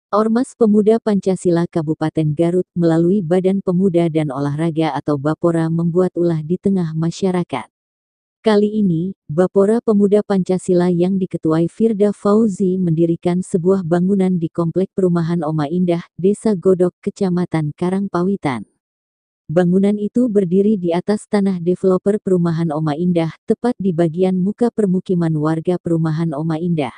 Ormas Pemuda Pancasila Kabupaten Garut melalui Badan Pemuda dan Olahraga atau Bapora membuat ulah di tengah masyarakat. Kali ini, Bapora Pemuda Pancasila yang diketuai Firda Fauzi mendirikan sebuah bangunan di Komplek Perumahan Oma Indah, Desa Godok, Kecamatan Karangpawitan. Bangunan itu berdiri di atas tanah developer Perumahan Oma Indah, tepat di bagian muka permukiman warga Perumahan Oma Indah.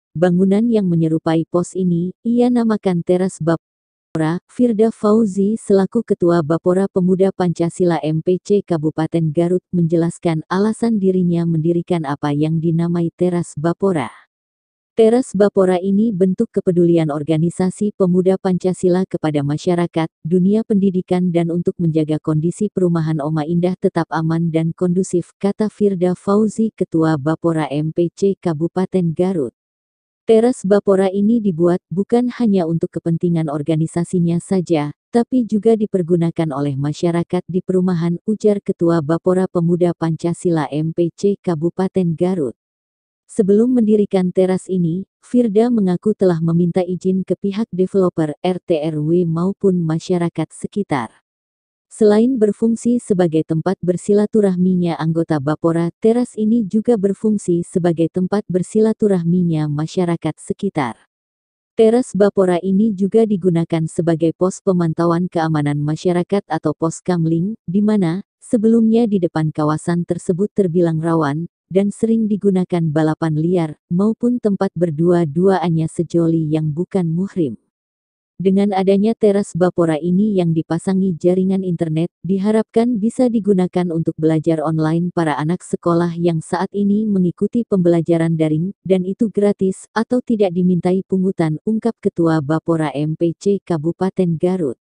Bangunan yang menyerupai pos ini, ia namakan Teras Bapora. Firda Fauzi selaku Ketua Bapora Pemuda Pancasila MPC Kabupaten Garut menjelaskan alasan dirinya mendirikan apa yang dinamai Teras Bapora. Teras Bapora ini bentuk kepedulian organisasi pemuda Pancasila kepada masyarakat, dunia pendidikan dan untuk menjaga kondisi perumahan Oma Indah tetap aman dan kondusif, kata Firda Fauzi Ketua Bapora MPC Kabupaten Garut. Teras Bapora ini dibuat bukan hanya untuk kepentingan organisasinya saja, tapi juga dipergunakan oleh masyarakat di perumahan, ujar Ketua Bapora Pemuda Pancasila MPC Kabupaten Garut. Sebelum mendirikan teras ini, Firda mengaku telah meminta izin ke pihak developer, RT RW maupun masyarakat sekitar. Selain berfungsi sebagai tempat bersilaturahminya anggota Bapora, teras ini juga berfungsi sebagai tempat bersilaturahminya masyarakat sekitar. Teras Bapora ini juga digunakan sebagai pos pemantauan keamanan masyarakat atau pos kamling, di mana, sebelumnya di depan kawasan tersebut terbilang rawan, dan sering digunakan balapan liar, maupun tempat berdua-duaannya sejoli yang bukan muhrim. Dengan adanya teras Bapora ini yang dipasangi jaringan internet, diharapkan bisa digunakan untuk belajar online para anak sekolah yang saat ini mengikuti pembelajaran daring, dan itu gratis, atau tidak dimintai pungutan, ungkap Ketua Bapora MPC Kabupaten Garut.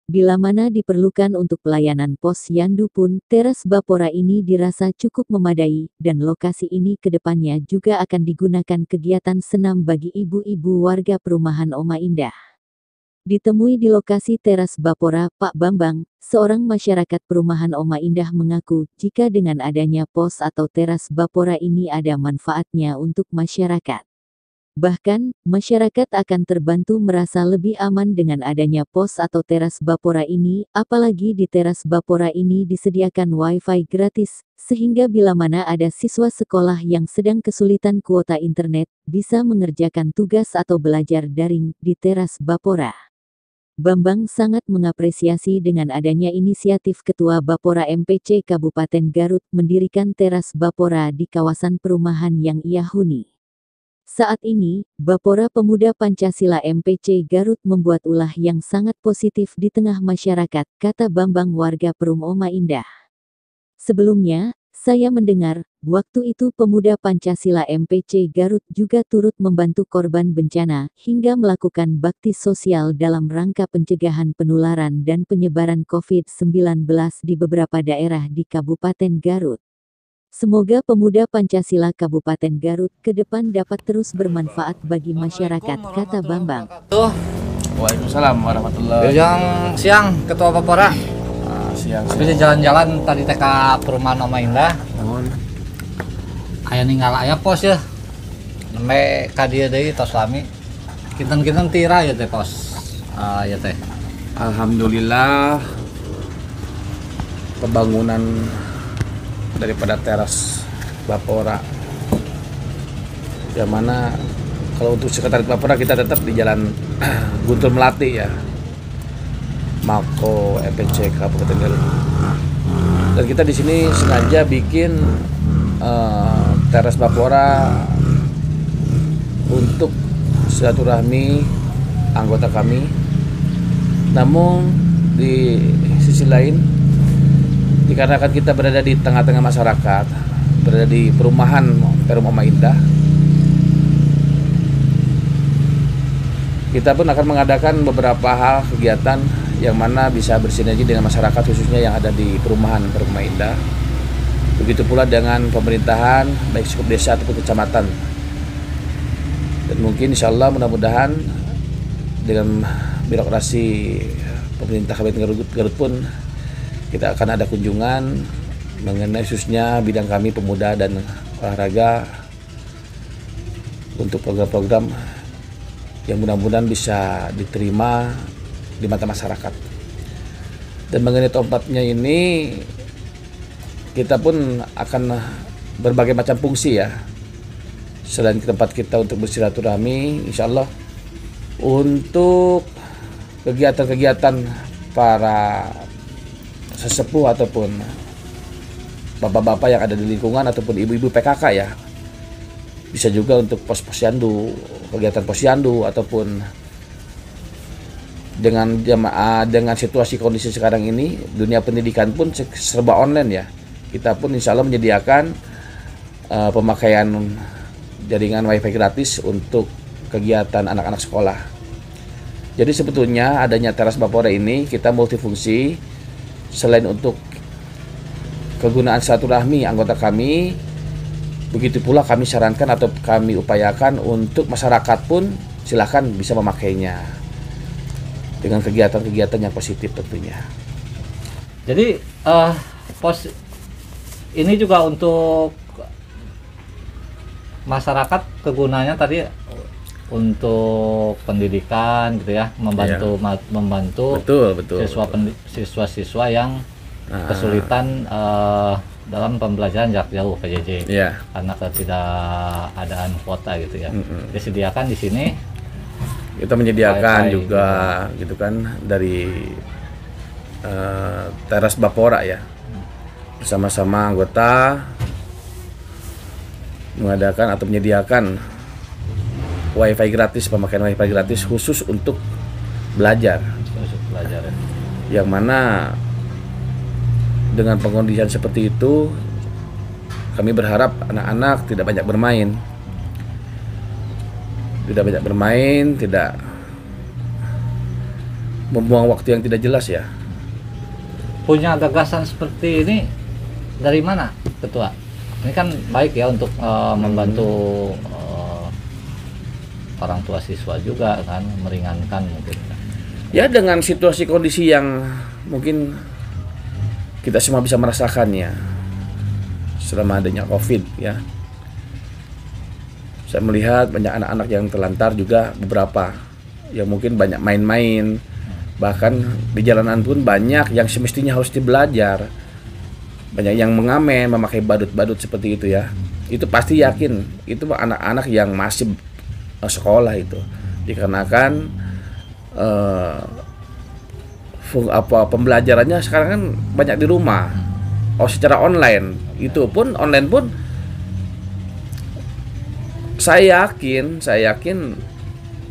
Bila mana diperlukan untuk pelayanan pos yandu pun, teras Bapora ini dirasa cukup memadai, dan lokasi ini kedepannya juga akan digunakan kegiatan senam bagi ibu-ibu warga perumahan Oma Indah. Ditemui di lokasi teras Bapora, Pak Bambang, seorang masyarakat perumahan Oma Indah mengaku, jika dengan adanya pos atau teras Bapora ini ada manfaatnya untuk masyarakat. Bahkan, masyarakat akan terbantu merasa lebih aman dengan adanya pos atau teras Bapora ini, apalagi di teras Bapora ini disediakan wifi gratis, sehingga bila mana ada siswa sekolah yang sedang kesulitan kuota internet, bisa mengerjakan tugas atau belajar daring di teras Bapora. Bambang sangat mengapresiasi dengan adanya inisiatif Ketua Bapora MPC Kabupaten Garut mendirikan teras Bapora di kawasan perumahan yang ia huni. Saat ini, Bapora Pemuda Pancasila MPC Garut membuat ulah yang sangat positif di tengah masyarakat, kata Bambang warga Perum Oma Indah. Sebelumnya, saya mendengar, waktu itu Pemuda Pancasila MPC Garut juga turut membantu korban bencana, hingga melakukan bakti sosial dalam rangka pencegahan penularan dan penyebaran COVID-19 di beberapa daerah di Kabupaten Garut. Semoga Pemuda Pancasila Kabupaten Garut ke depan dapat terus bermanfaat bagi masyarakat, kata Bambang. Waalaikumsalam warahmatullahi wabarakatuh. Siang, Ketua Bapora. Siang. Bisa jalan-jalan tadi TK Perumahan Oma Indah. Aya ninggal aya pos ya. Nembe ka dieu deui tos lami. Kinten-kinten tira ya teh pos. Ya teh. Alhamdulillah pembangunan daripada teras Bapora. Yang mana kalau untuk sekretariat Bapora kita tetap di Jalan Guntur Melati ya. Mako MPC Kabupaten Garut. Dan kita di sini sengaja bikin teras Bapora untuk silaturahmi anggota kami. Namun di sisi lain, dikarenakan kita berada di tengah-tengah masyarakat, berada di perumahan Perum Oma Indah, kita pun akan mengadakan beberapa hal kegiatan yang mana bisa bersinergi dengan masyarakat khususnya yang ada di perumahan Perum Oma Indah. Begitu pula dengan pemerintahan baik skup desa ataupun kecamatan. Dan mungkin insya Allah mudah-mudahan dengan birokrasi pemerintah Kabupaten Garut pun kita akan ada kunjungan mengenai khususnya bidang kami pemuda dan olahraga untuk program-program yang mudah-mudahan bisa diterima di mata masyarakat. Dan mengenai tempatnya ini, kita pun akan berbagai macam fungsi ya. Selain tempat kita untuk bersilaturahmi, insya Allah untuk kegiatan-kegiatan para sesepuh ataupun bapak-bapak yang ada di lingkungan ataupun ibu-ibu PKK ya, bisa juga untuk pos-posyandu, kegiatan posyandu, ataupun dengan jamaah, dengan situasi kondisi sekarang ini dunia pendidikan pun serba online ya. Kita pun insya Allah menyediakan pemakaian jaringan wifi gratis untuk kegiatan anak-anak sekolah. Jadi sebetulnya adanya teras Bapora ini kita multifungsi, selain untuk kegunaan silaturahmi anggota kami, begitu pula kami sarankan atau kami upayakan untuk masyarakat pun silahkan bisa memakainya dengan kegiatan-kegiatan yang positif tentunya. Jadi pos ini juga untuk masyarakat kegunaannya tadi untuk pendidikan gitu ya, membantu Betul. siswa-siswa yang kesulitan dalam pembelajaran jarak jauh PJJ, karena ketidakadaan kuota gitu ya. Disediakan di sini. Kita menyediakan wifi, juga gitu kan dari teras Bapora ya, bersama-sama anggota mengadakan atau menyediakan wifi gratis, pemakaian wifi gratis khusus untuk belajar. Yang mana dengan pengondisian seperti itu, kami berharap anak-anak tidak banyak bermain, tidak membuang waktu yang tidak jelas ya. Punya gagasan seperti ini dari mana, Ketua? Ini kan baik ya untuk membantu orang tua siswa juga kan, meringankan mungkin. Ya, dengan situasi kondisi yang mungkin kita semua bisa merasakannya selama adanya COVID ya. Saya melihat banyak anak-anak yang terlantar juga, beberapa yang mungkin banyak main-main, bahkan di jalanan pun banyak yang semestinya harus belajar, banyak yang mengamen, memakai badut-badut seperti itu ya. Itu pasti yakin itu anak-anak yang masih sekolah itu, dikarenakan pembelajarannya sekarang kan banyak di rumah, secara online. Itu pun online pun saya yakin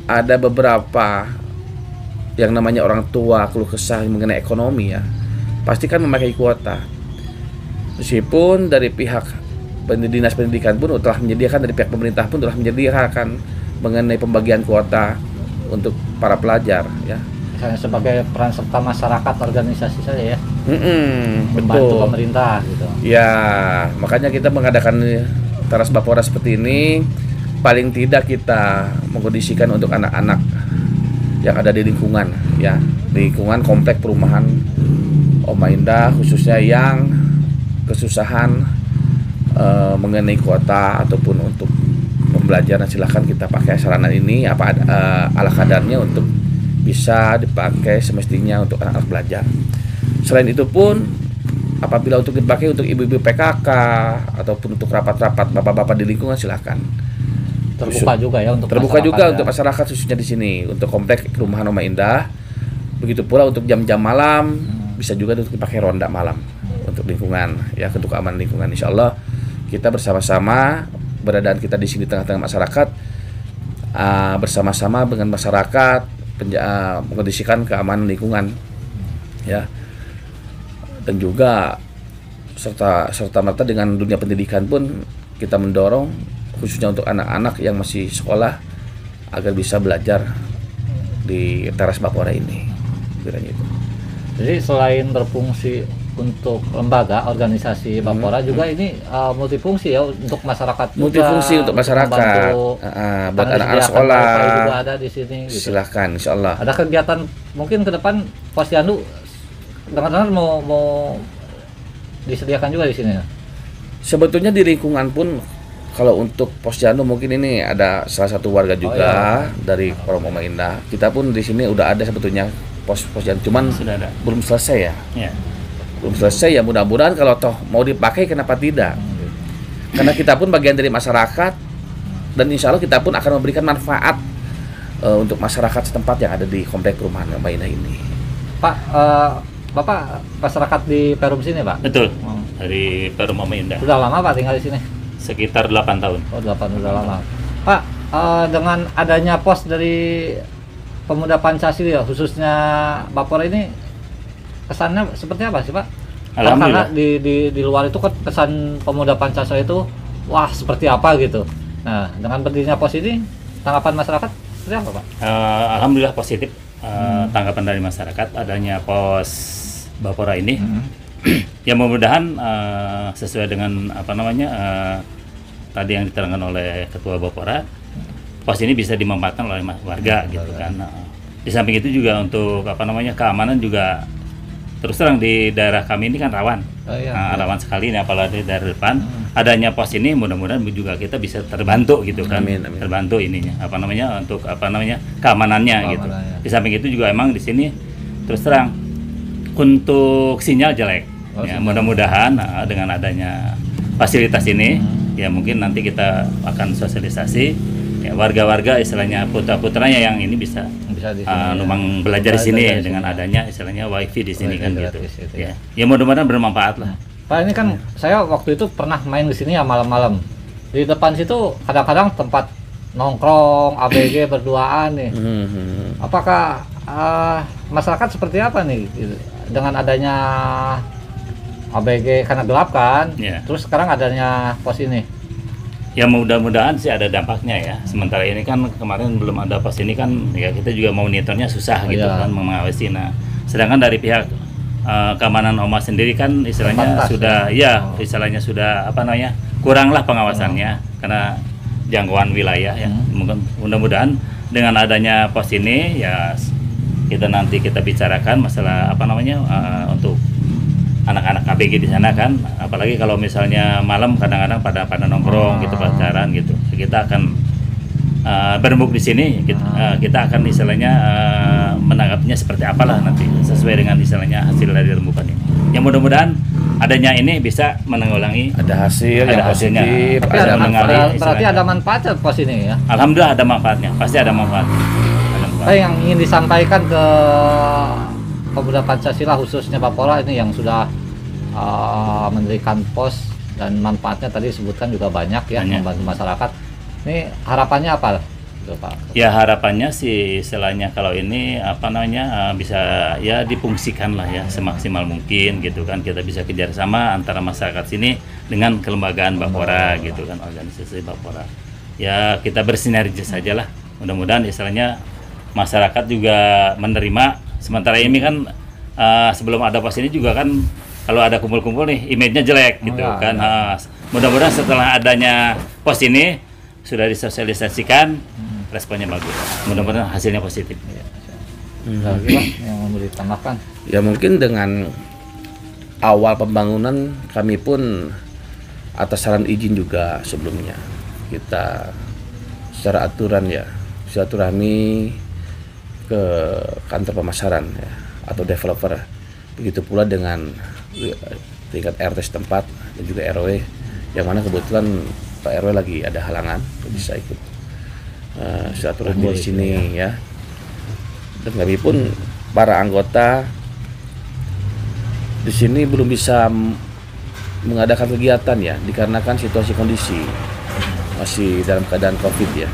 ada beberapa yang namanya orang tua keluh kesah mengenai ekonomi ya, pasti kan memakai kuota. Meskipun dari pihak dinas pendidikan pun telah menyediakan, dari pihak pemerintah pun telah menyediakan mengenai pembagian kuota untuk para pelajar ya. Misalnya sebagai peran serta masyarakat, organisasi saja ya, membantu betul. Pemerintah gitu. Ya, makanya kita mengadakan teras Bapora seperti ini, paling tidak kita mengkondisikan untuk anak-anak yang ada di lingkungan ya, lingkungan komplek perumahan Oma Indah, khususnya yang kesusahan mengenai kuota ataupun untuk pembelajaran. Silahkan kita pakai sarana ini ala kadarnya untuk bisa dipakai semestinya untuk anak-anak belajar. Selain itu pun apabila untuk dipakai untuk ibu-ibu PKK ataupun untuk rapat-rapat bapak-bapak di lingkungan, silahkan. Terbuka juga ya untuk terbuka juga ya, untuk masyarakat, khususnya di sini untuk komplek perumahan Oma Indah. Begitu pula untuk jam-jam malam bisa juga untuk dipakai ronda malam untuk lingkungan ya, untuk keamanan lingkungan. Insya Allah kita bersama-sama, beradaan kita di sini tengah-tengah masyarakat, bersama-sama dengan masyarakat mengkondisikan keamanan lingkungan ya, dan juga serta merta dengan dunia pendidikan pun kita mendorong khususnya untuk anak-anak yang masih sekolah agar bisa belajar di teras Bapora ini. Jadi selain berfungsi untuk lembaga organisasi Bapora juga ini multifungsi ya untuk masyarakat. Multifungsi untuk masyarakat, buat anak-anak sekolah juga ada di sini. Gitu. Silahkan, insya Allah. Ada kegiatan mungkin ke depan Posyandu dengar-dengar mau disediakan juga di sini. Sebetulnya di lingkungan pun Kalau untuk Posyandu mungkin ini ada salah satu warga juga dari Romo Indah. Kita pun di sini udah ada sebetulnya Posyandu, cuman belum selesai ya. Belum selesai ya, mudah-mudahan kalau toh mau dipakai kenapa tidak? Karena kita pun bagian dari masyarakat dan insya Allah kita pun akan memberikan manfaat untuk masyarakat setempat yang ada di komplek perumahan Roma Indah ini. Pak, Bapak masyarakat di Perum sini, Pak? Betul, dari Perum Roma Indah. Sudah lama Pak tinggal di sini? Sekitar 8 tahun. Oh, 8 udah lama. Pak, dengan adanya pos dari Pemuda Pancasila khususnya Bapora ini kesannya seperti apa sih Pak? Alhamdulillah. Karena di luar itu kan kesan Pemuda Pancasila itu wah seperti apa gitu. Nah, dengan berdirinya pos ini tanggapan masyarakat seperti apa Pak? Alhamdulillah positif tanggapan dari masyarakat adanya pos Bapora ini. Ya mudah-mudahan sesuai dengan tadi yang diterangkan oleh Ketua Bapora, pos ini bisa dimanfaatkan oleh warga gitu kan. Di samping itu juga untuk keamanan juga terus terang di daerah kami ini kan rawan, rawan sekali ini apalagi dari depan. Adanya pos ini mudah-mudahan juga kita bisa terbantu gitu kan, amin. Terbantu ininya untuk keamanannya gitu. Di samping itu juga emang di sini terus terang untuk sinyal jelek. Mudah-mudahan dengan adanya fasilitas ini ya mungkin nanti kita akan sosialisasi ya warga-warga istilahnya putra-putranya yang ini bisa memang belajar di sini dengan adanya istilahnya wifi di sini kan gitu. Ya mudah-mudahan bermanfaat lah. Pak, ini kan saya waktu itu pernah main di sini ya malam-malam. Di depan situ kadang-kadang tempat nongkrong, ABG berduaan nih. Apakah masyarakat seperti apa nih dengan adanya ABG karena gelap kan? Terus sekarang adanya pos ini. Ya mudah-mudahan sih ada dampaknya ya. Sementara ini kan kemarin belum ada pos ini kan ya kita juga monitornya susah gitu kan mengawasi. Nah, sedangkan dari pihak keamanan Oma sendiri kan istilahnya sudah istilahnya sudah kuranglah pengawasannya karena jangkauan wilayah ya. Mudah-mudahan dengan adanya pos ini ya kita bicarakan masalah untuk anak-anak ABG di sana kan, apalagi kalau misalnya malam kadang-kadang pada nongkrong gitu pacaran gitu. Kita akan berembuk di sini, kita akan istilahnya menanggapinya seperti apalah nanti sesuai dengan istilahnya hasil dari rembukan ini. Yang mudah-mudahan adanya ini bisa menanggulangi ada hasilnya. Berarti ada manfaatnya pos ini ya. Alhamdulillah ada manfaatnya, pasti ada manfaatnya. Yang ingin disampaikan ke Pemuda Pancasila khususnya Bapora ini yang sudah mendirikan pos dan manfaatnya tadi disebutkan juga banyak ya membantu masyarakat. Ini harapannya apa, Pak? Ya harapannya sih istilahnya kalau ini bisa ya difungsikan lah ya semaksimal mungkin gitu kan, kita bisa kerjasama antara masyarakat sini dengan kelembagaan Bapora gitu kan, organisasi Bapora. Ya kita bersinergi saja lah. Mudah-mudahan istilahnya masyarakat juga menerima. Sementara ini kan sebelum ada pos ini juga kan kalau ada kumpul-kumpul nih image-nya jelek gitu kan. Mudah-mudahan setelah adanya pos ini sudah disosialisasikan, responnya bagus. Mudah-mudahan hasilnya positif. Lagi Pak yang mau ditambahkan? Ya mungkin dengan awal pembangunan kami pun atas saran izin juga sebelumnya kita secara aturan ya silaturahmi ke kantor pemasaran ya, atau developer. Begitu pula dengan tingkat RT setempat dan juga RW yang mana kebetulan Pak RW lagi ada halangan bisa ikut silaturahmi di sini ya. Dan kami pun para anggota di sini belum bisa mengadakan kegiatan ya dikarenakan situasi kondisi masih dalam keadaan COVID ya.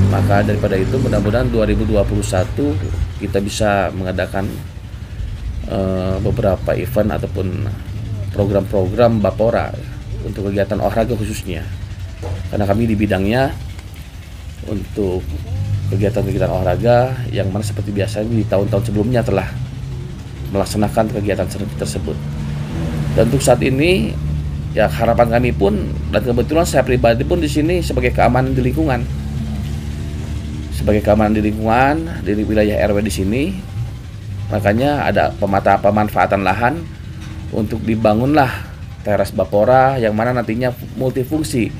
Maka daripada itu mudah-mudahan 2021 kita bisa mengadakan beberapa event ataupun program-program Bapora untuk kegiatan olahraga khususnya. Karena kami di bidangnya untuk kegiatan-kegiatan olahraga yang mana seperti biasanya di tahun-tahun sebelumnya telah melaksanakan kegiatan tersebut. Dan untuk saat ini ya harapan kami pun dan kebetulan saya pribadi pun di sini sebagai keamanan di lingkungan. Sebagai keamanan di lingkungan di wilayah RW di sini, makanya ada pemanfaatan lahan untuk dibangunlah teras Bapora yang mana nantinya multifungsi,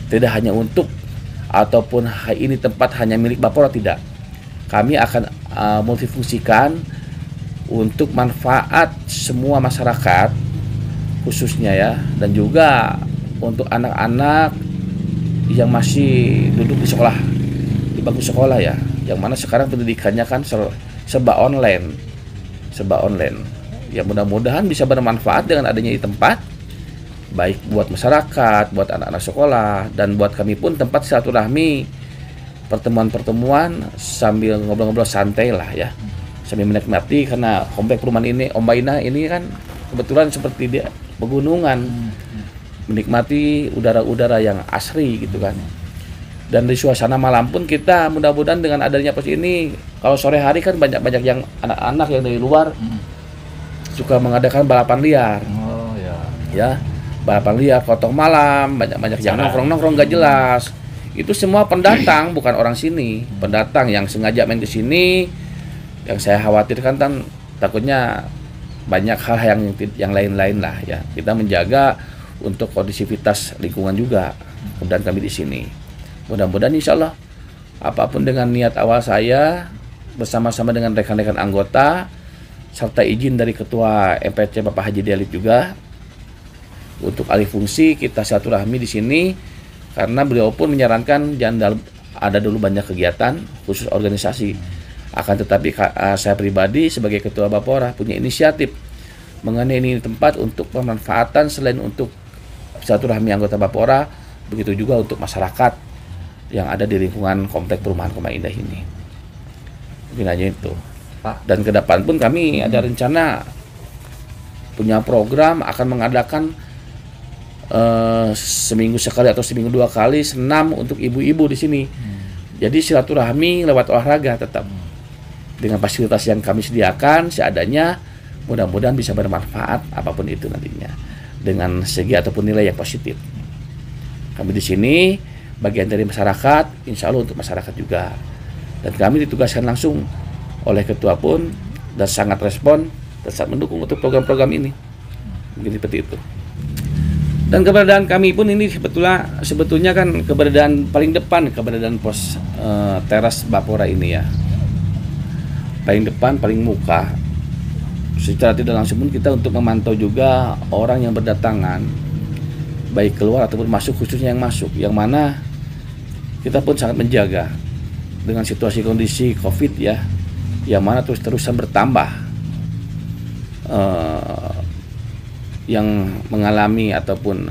tidak hanya untuk ataupun ini tempat hanya milik Bapora, tidak. Kami akan multifungsikan untuk manfaat semua masyarakat khususnya ya, dan juga untuk anak-anak yang masih duduk di sekolah, di bangku sekolah ya, yang mana sekarang pendidikannya kan serba online. Ya mudah-mudahan bisa bermanfaat dengan adanya di tempat, baik buat masyarakat, buat anak-anak sekolah, dan buat kami pun tempat silaturahmi, pertemuan-pertemuan sambil ngobrol-ngobrol santai lah ya, sambil menikmati, karena komplek perumahan ini Om Baina ini kan kebetulan seperti dia pegunungan, menikmati udara-udara yang asri gitu kan. Dan di suasana malam pun kita mudah-mudahan dengan adanya pos ini, kalau sore hari kan banyak yang anak-anak yang dari luar suka mengadakan balapan liar. Oh ya. Ya, balapan liar, potong malam, banyak yang nongkrong gak jelas. Itu semua pendatang, bukan orang sini. Pendatang yang sengaja main ke sini. Yang saya khawatirkan kan takutnya banyak hal yang lain-lain lah ya. Kita menjaga untuk kondisivitas lingkungan juga kemudian kami di sini. Mudah-mudahan insya Allah apapun dengan niat awal saya bersama-sama dengan rekan-rekan anggota serta izin dari Ketua MPC Bapak Haji Dialit juga untuk alih fungsi kita silaturahmi di sini, karena beliau pun menyarankan jangan ada dulu banyak kegiatan khusus organisasi. Akan tetapi saya pribadi sebagai Ketua Bapora punya inisiatif mengenai ini tempat untuk pemanfaatan selain untuk silaturahmi anggota Bapora, begitu juga untuk masyarakat yang ada di lingkungan komplek perumahan Koma Indah ini. Mungkin aja itu. Pak. Dan ke depan pun kami ada rencana punya program akan mengadakan seminggu sekali atau seminggu 2 kali senam untuk ibu-ibu di sini. Jadi silaturahmi lewat olahraga tetap dengan fasilitas yang kami sediakan seadanya, mudah-mudahan bisa bermanfaat apapun itu nantinya dengan segi ataupun nilai yang positif. Kami di sini bagian dari masyarakat, insya Allah untuk masyarakat juga, dan kami ditugaskan langsung oleh ketua pun dan sangat respon dan sangat mendukung untuk program-program ini. Mungkin seperti itu. Dan keberadaan kami pun ini sebetulnya kan keberadaan paling depan, keberadaan pos teras Bapora ini ya, paling depan, paling muka. Secara tidak langsung pun kita untuk memantau juga orang yang berdatangan, baik keluar ataupun masuk, khususnya yang masuk, yang mana kita pun sangat menjaga dengan situasi kondisi COVID ya, yang mana terus-terusan bertambah yang mengalami ataupun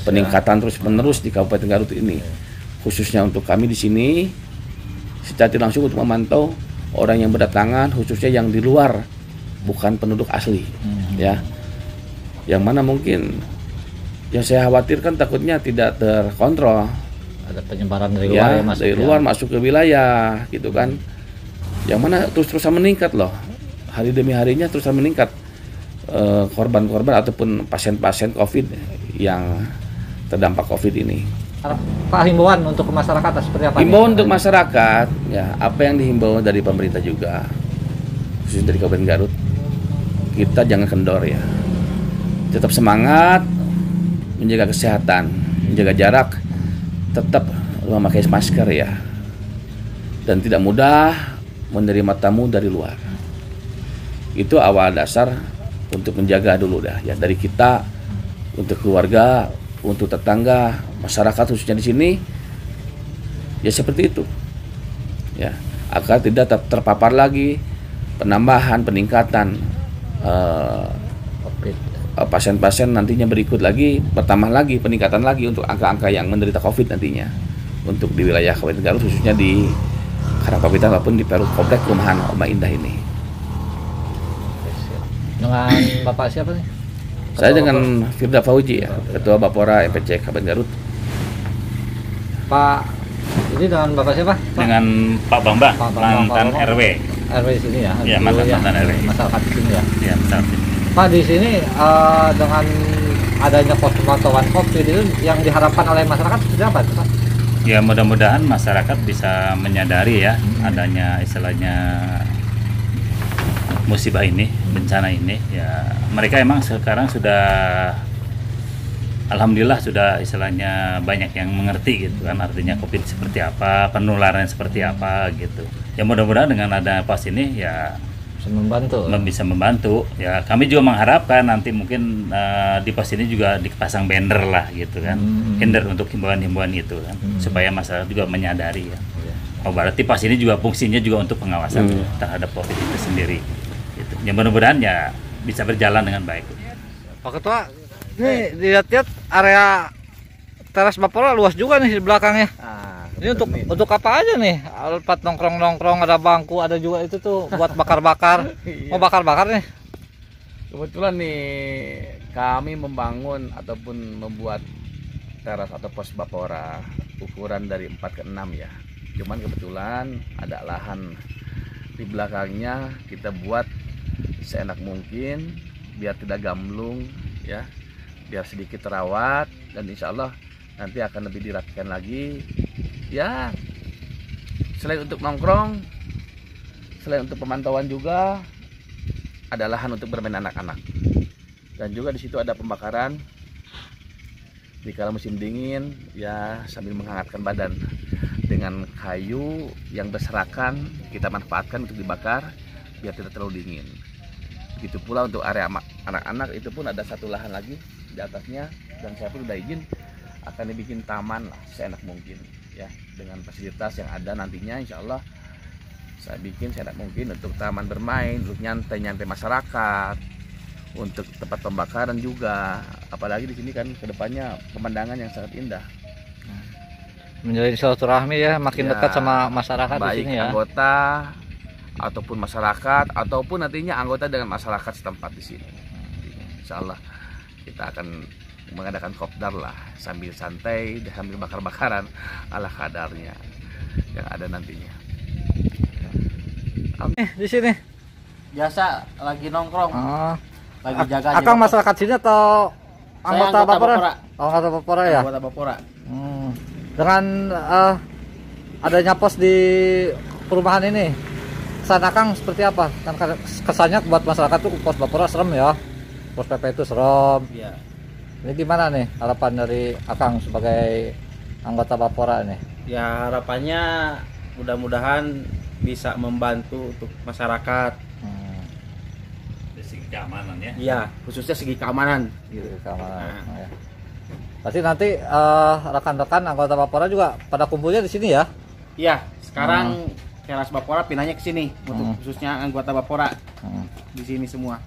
peningkatan terus-menerus di Kabupaten Garut ini. Khususnya untuk kami di sini secara tidak langsung untuk memantau orang yang berdatangan, khususnya yang di luar, bukan penduduk asli ya, yang mana mungkin yang saya khawatirkan takutnya tidak terkontrol, ada penyebaran dari luar ya, dari luar masuk ke wilayah gitu kan, yang mana terus-terusan meningkat loh, hari demi harinya terusan meningkat korban-korban ataupun pasien-pasien COVID yang terdampak COVID ini. Pak, himbauan untuk masyarakat seperti apa? Himbauan untuk masyarakat ya, apa yang dihimbau dari pemerintah juga, khususnya dari Kabupaten Garut, kita jangan kendor ya, tetap semangat menjaga kesehatan, menjaga jarak, tetap memakai masker ya, dan tidak mudah menerima tamu dari luar. Itu awal dasar untuk menjaga dulu dah ya, dari kita, untuk keluarga, untuk tetangga, masyarakat khususnya di sini ya, seperti itu ya, agar tidak terpapar lagi peningkatan pasien-pasien nantinya berikut lagi, bertambah lagi, peningkatan lagi untuk angka-angka yang menderita COVID nantinya untuk di wilayah Kabupaten Garut, khususnya di Karangpawitan maupun di komplek perumahan Koma Indah ini. Dengan Bapak siapa nih? Saya dengan Firda Fauji ya, Ketua Bapora MPC Kabupaten Garut. Pak, ini dengan Bapak siapa? Dengan Pak Bambang, mantan RW. RW di sini ya? Iya, mantan RW. Masyarakat di sini ya? Iya, masyarakat. Pak, di sini dengan adanya pos pemantauan COVID itu yang diharapkan oleh masyarakat seperti apa Pak? Ya, mudah-mudahan masyarakat bisa menyadari ya adanya istilahnya musibah ini, bencana ini, ya mereka emang sekarang sudah, alhamdulillah sudah istilahnya banyak yang mengerti gitu kan, artinya COVID seperti apa, penularan seperti apa gitu. Ya mudah-mudahan dengan ada pos ini ya bisa membantu. Ya kami juga mengharapkan nanti mungkin di pos ini juga dipasang banner lah gitu kan, banner untuk himbauan-himbauan itu kan, supaya masyarakat juga menyadari ya. Oh berarti pos ini juga fungsinya juga untuk pengawasan terhadap COVID itu sendiri. Gitu. Ya mudah-mudahan ya bisa berjalan dengan baik. Pak Ketua, ini dilihat-lihat area teras Bapora luas juga nih di belakangnya. Ini untuk apa aja nih? Tempat nongkrong-nongkrong, ada bangku, ada juga itu tuh buat bakar-bakar. Mau bakar-bakar nih? Kebetulan nih kami membangun ataupun membuat teras atau pos Bapora ukuran dari 4 ke 6 ya. Cuman kebetulan ada lahan di belakangnya, kita buat seenak mungkin biar tidak gamblung ya, biar sedikit terawat, dan insya Allah nanti akan lebih dirapikan lagi ya. Selain untuk nongkrong, selain untuk pemantauan juga ada lahan untuk bermain anak-anak, dan juga di situ ada pembakaran di kala musim dingin ya, sambil menghangatkan badan dengan kayu yang berserakan kita manfaatkan untuk dibakar biar tidak terlalu dingin. Begitu pula untuk area anak-anak, itu pun ada satu lahan lagi di atasnya, dan saya pun udah izin akan dibikin taman lah seenak mungkin ya, dengan fasilitas yang ada nantinya insya Allah saya bikin seenak mungkin untuk taman bermain, untuk nyantai-nyantai masyarakat, untuk tempat pembakaran juga, apalagi di sini kan kedepannya pemandangan yang sangat indah. Menjalin silaturahmi ya, makin Ya, dekat sama masyarakat di baik sini ya. anggota ataupun masyarakat, ataupun nantinya anggota dengan masyarakat setempat di sini. Insya Allah kita akan mengadakan kopdar lah, sambil santai dan sambil bakar-bakaran ala kadarnya yang ada nantinya. Di sini Biasa lagi nongkrong, lagi jaga. Akang masyarakat sini atau anggota Bapora? Oh, anggota Bapora ya. Anggota Bapora. Dengan adanya pos di perumahan ini, kesan Akang seperti apa? Kan kesannya buat masyarakat tuh pos Bapora serem ya, pos PP itu serem. Iya. Ini gimana nih harapan dari Akang sebagai anggota Bapora nih? Ya harapannya mudah-mudahan bisa membantu untuk masyarakat. Dari segi keamanan ya. Iya, khususnya segi keamanan. Gitu, keamanan. Ya. Pasti nanti rekan-rekan anggota Bapora juga pada kumpulnya di sini ya? Iya, sekarang teras Bapora pindahnya ke sini untuk khususnya anggota Bapora di sini semua.